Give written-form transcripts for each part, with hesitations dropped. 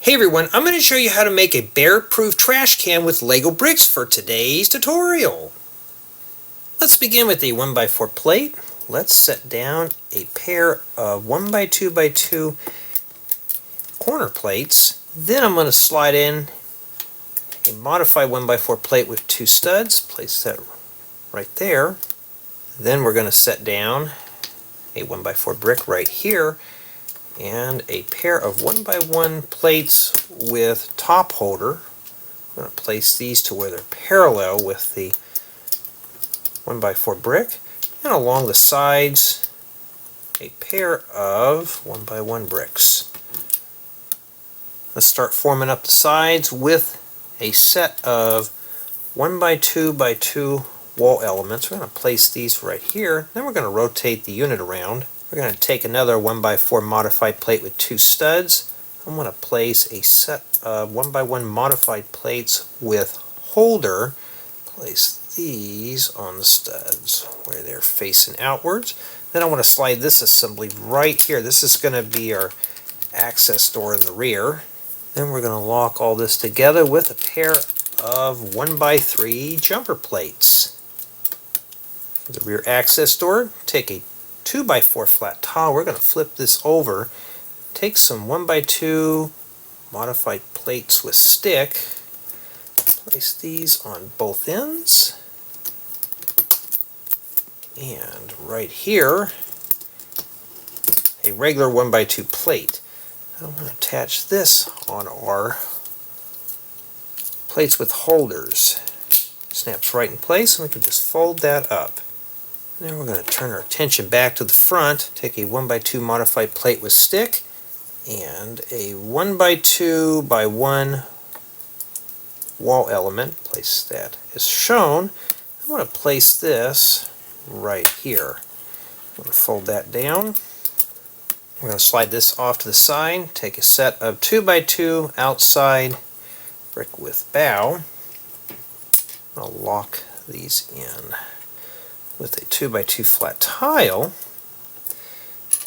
Hey everyone, I'm going to show you how to make a bear-proof trash can with Lego bricks for today's tutorial. Let's begin with a 1x4 plate. Let's set down a pair of 1x2x2 corner plates. Then I'm going to slide in a modified 1x4 plate with two studs. Place that right there. Then we're going to set down a 1x4 brick right here and a pair of 1x1 plates with top holder. I'm going to place these to where they're parallel with the 1x4 brick, and along the sides a pair of 1x1 bricks. Let's start forming up the sides with a set of 1x2x2 wall elements. We're going to place these right here. Then we're going to rotate the unit around. We're going to take another 1x4 modified plate with two studs. I'm going to place a set of 1x1 modified plates with holder. Place these on the studs where they're facing outwards. Then I want to slide this assembly right here. This is going to be our access door in the rear. Then we're going to lock all this together with a pair of 1x3 jumper plates. For the rear access door, take a 2x4 flat tile. We're going to flip this over, take some 1x2 modified plates with stick, place these on both ends, and right here a regular 1x2 plate. I'm going to attach this on our plates with holders. Snaps right in place, and we can just fold that up. Then we're going to turn our attention back to the front, take a 1x2 modified plate with stick and a 1x2x1 wall element. Place that as shown. I want to place this right here. I'm going to fold that down. We're going to slide this off to the side, take a set of 2x2 outside brick with bow. I'll lock these in with a 2x2 flat tile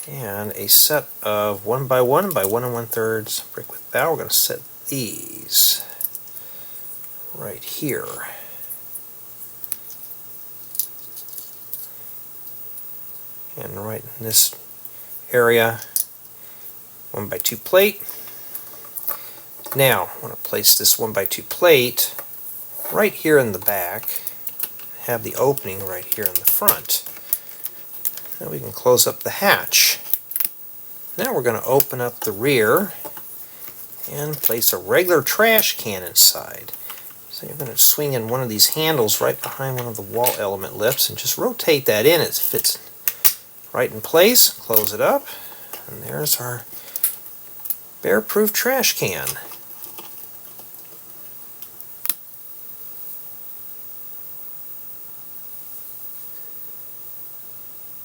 and a set of 1x1 by 1 1/3 brick with bow. We're going to set these right here. And right in this area, 1x2 plate. Now, I want to place this 1x2 plate right here in the back. Have the opening right here in the front. Now we can close up the hatch. Now we're going to open up the rear and place a regular trash can inside. So you're going to swing in one of these handles right behind one of the wall element lips and just rotate that in. It fits right in place. Close it up, and there's our bear-proof trash can.